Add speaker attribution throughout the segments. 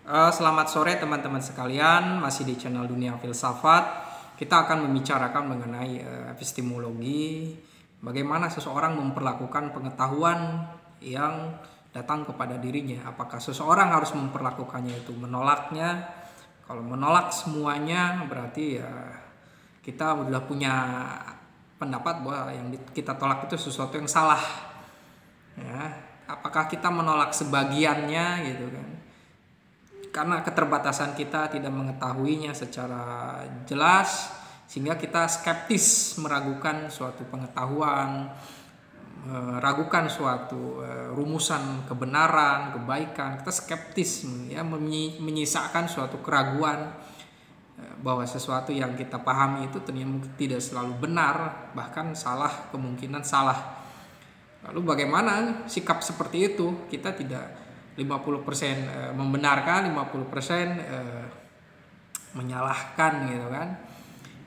Speaker 1: Selamat sore teman-teman sekalian, masih di channel Dunia Filsafat. Kita akan membicarakan mengenai epistemologi, bagaimana seseorang memperlakukan pengetahuan yang datang kepada dirinya. Apakah seseorang harus memperlakukannya itu menolaknya? Kalau menolak semuanya berarti ya kita sudah punya pendapat bahwa yang kita tolak itu sesuatu yang salah. Ya, apakah kita menolak sebagiannya gitu kan? Karena keterbatasan kita tidak mengetahuinya secara jelas, sehingga kita skeptis meragukan suatu pengetahuan, meragukan suatu rumusan kebenaran, kebaikan. Kita skeptis, ya, menyisakan suatu keraguan bahwa sesuatu yang kita pahami itu ternyata tidak selalu benar, bahkan salah, kemungkinan salah. Lalu bagaimana sikap seperti itu? Kita tidak 50% membenarkan, 50% menyalahkan gitu kan.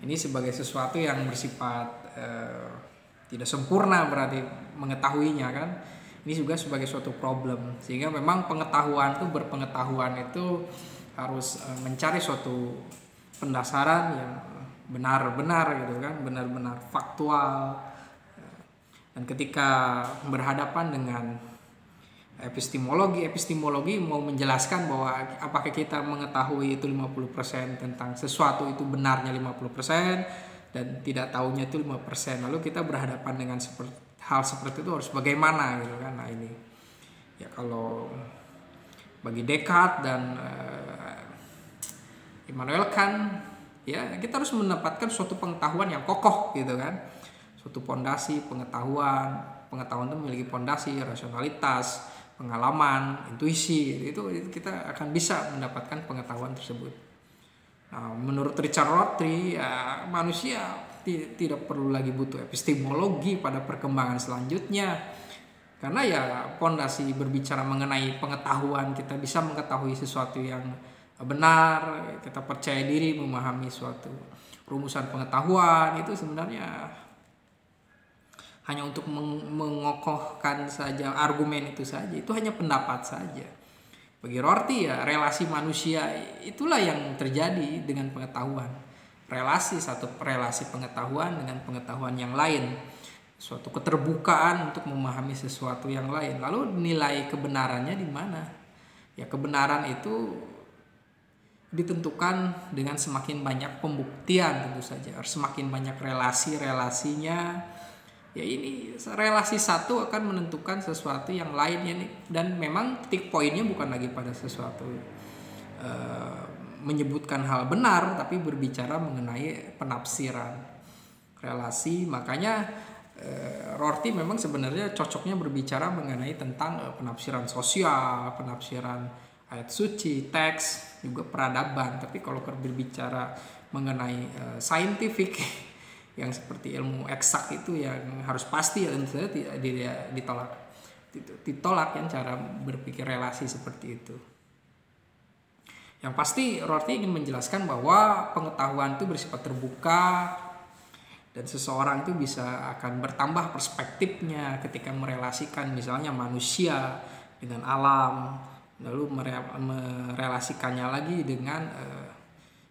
Speaker 1: Ini sebagai sesuatu yang bersifat tidak sempurna berarti mengetahuinya kan. Ini juga sebagai suatu problem. Sehingga memang berpengetahuan itu harus mencari suatu pendasaran yang benar-benar gitu kan, benar-benar faktual. Dan ketika berhadapan dengan epistemologi mau menjelaskan bahwa apakah kita mengetahui itu 50% tentang sesuatu itu benarnya 50% dan tidak tahunya itu 5%. Lalu kita berhadapan dengan hal seperti itu harus bagaimana gitu kan. Nah ini ya, kalau bagi Descartes dan Immanuel Kant, ya kita harus mendapatkan suatu pengetahuan yang kokoh gitu kan. Suatu pondasi pengetahuan itu memiliki pondasi rasionalitas, pengalaman, intuisi, itu kita akan bisa mendapatkan pengetahuan tersebut. Nah, menurut Richard Rorty, ya, manusia tidak perlu lagi butuh epistemologi pada perkembangan selanjutnya, karena ya pondasi berbicara mengenai pengetahuan, kita bisa mengetahui sesuatu yang benar, kita percaya diri memahami suatu rumusan pengetahuan, itu sebenarnya hanya untuk mengokohkan saja argumen itu saja, itu hanya pendapat saja. Bagi Rorty ya relasi manusia itulah yang terjadi dengan pengetahuan. Satu relasi pengetahuan dengan pengetahuan yang lain. Suatu keterbukaan untuk memahami sesuatu yang lain. Lalu nilai kebenarannya di mana? Ya kebenaran itu ditentukan dengan semakin banyak pembuktian tentu saja. Semakin banyak relasinya. Ya ini relasi satu akan menentukan sesuatu yang lainnya nih. Dan memang titik poinnya bukan lagi pada sesuatu menyebutkan hal benar, tapi berbicara mengenai penafsiran relasi. Makanya Rorty memang sebenarnya cocoknya berbicara mengenai tentang penafsiran sosial, penafsiran ayat suci, teks, juga peradaban. Tapi kalau berbicara mengenai scientific yang seperti ilmu eksak itu yang harus pasti dan saya tidak ditolak yang cara berpikir relasi seperti itu. Yang pasti Rorty ingin menjelaskan bahwa pengetahuan itu bersifat terbuka dan seseorang itu bisa akan bertambah perspektifnya ketika merelasikan misalnya manusia dengan alam, lalu merelasikannya lagi dengan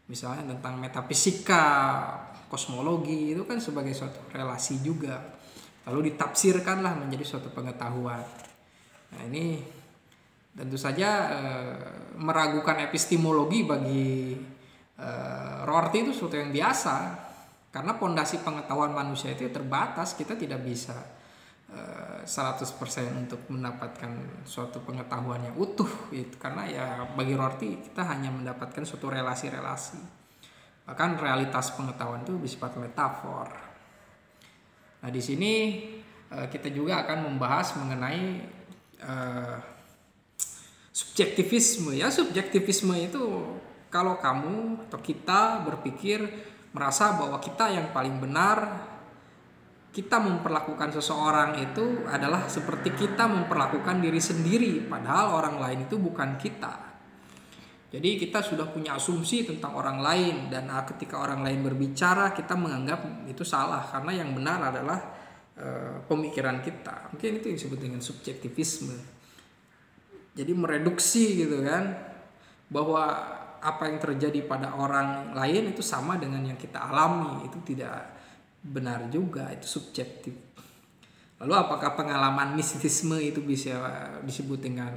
Speaker 1: misalnya tentang metafisika, kosmologi, itu kan sebagai suatu relasi juga. Lalu ditafsirkanlah menjadi suatu pengetahuan. Nah ini tentu saja meragukan epistemologi bagi Rorty itu sesuatu yang biasa. Karena pondasi pengetahuan manusia itu terbatas. Kita tidak bisa 100% untuk mendapatkan suatu pengetahuan yang utuh gitu. Karena ya bagi Rorty kita hanya mendapatkan suatu relasi-relasi. Bahkan realitas pengetahuan itu bersifat metafor. Nah di sini kita juga akan membahas mengenai subjektivisme. Ya subjektivisme itu kalau kamu atau kita berpikir merasa bahwa kita yang paling benar, kita memperlakukan seseorang itu adalah seperti kita memperlakukan diri sendiri, padahal orang lain itu bukan kita. Jadi kita sudah punya asumsi tentang orang lain, dan ketika orang lain berbicara kita menganggap itu salah karena yang benar adalah pemikiran kita. Mungkin itu yang disebut dengan subjektivisme. Jadi mereduksi gitu kan, bahwa apa yang terjadi pada orang lain itu sama dengan yang kita alami, itu tidak benar juga, itu subjektif. Lalu apakah pengalaman mistisme itu bisa disebut dengan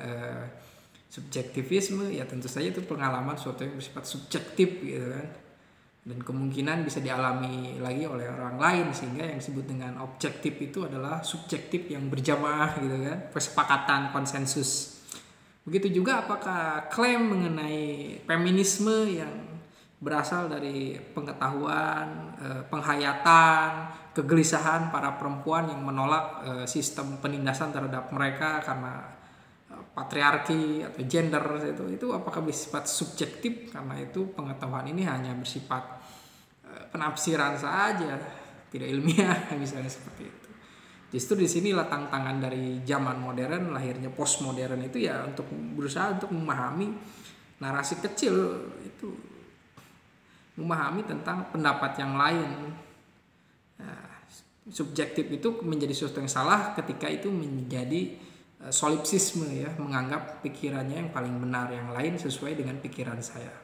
Speaker 1: subjektivisme? Ya tentu saja itu pengalaman suatu yang bersifat subjektif gitu kan, dan kemungkinan bisa dialami lagi oleh orang lain, sehingga yang disebut dengan objektif itu adalah subjektif yang berjamaah gitu kan, kesepakatan, konsensus. Begitu juga apakah klaim mengenai feminisme yang berasal dari pengetahuan, penghayatan, kegelisahan para perempuan yang menolak sistem penindasan terhadap mereka karena patriarki atau gender, itu apakah bersifat subjektif karena itu pengetahuan ini hanya bersifat penafsiran saja, tidak ilmiah misalnya seperti itu. Justru di sinilah tantangan dari zaman modern, lahirnya postmodern itu ya, untuk berusaha untuk memahami narasi kecil itu, memahami tentang pendapat yang lain. Nah, subjektif itu menjadi sesuatu yang salah ketika itu menjadi solipsisme ya, menganggap pikirannya yang paling benar, yang lain sesuai dengan pikiran saya.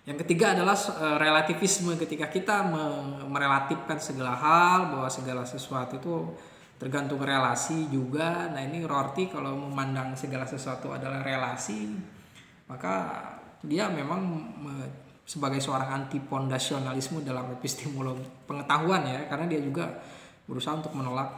Speaker 1: Yang ketiga adalah relativisme, ketika kita merelatifkan segala hal, bahwa segala sesuatu itu tergantung relasi juga. Nah ini Rorty kalau memandang segala sesuatu adalah relasi, maka dia memang sebagai seorang anti fondasionalisme dalam epistemologi pengetahuan ya, karena dia juga berusaha untuk menolak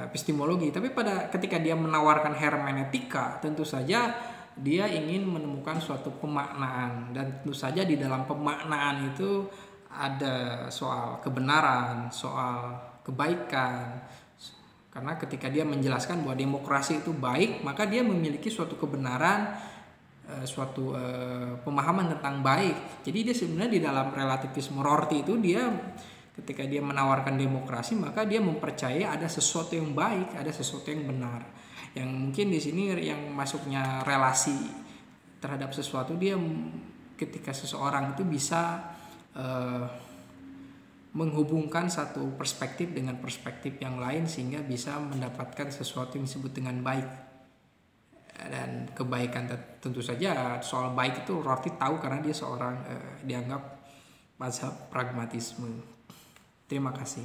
Speaker 1: epistemologi. Tapi ketika dia menawarkan hermeneutika, tentu saja dia ingin menemukan suatu pemaknaan, dan tentu saja di dalam pemaknaan itu ada soal kebenaran, soal kebaikan. Karena ketika dia menjelaskan bahwa demokrasi itu baik, maka dia memiliki suatu kebenaran, suatu pemahaman tentang baik. Jadi dia sebenarnya di dalam relativisme Rorty itu, dia ketika dia menawarkan demokrasi, maka dia mempercayai ada sesuatu yang baik, ada sesuatu yang benar. Yang mungkin di sini yang masuknya relasi terhadap sesuatu, dia ketika seseorang itu bisa menghubungkan satu perspektif dengan perspektif yang lain, sehingga bisa mendapatkan sesuatu yang disebut dengan baik dan kebaikan. Tentu saja soal baik itu Rorty tahu karena dia seorang dianggap mazhab pragmatisme. Terima kasih.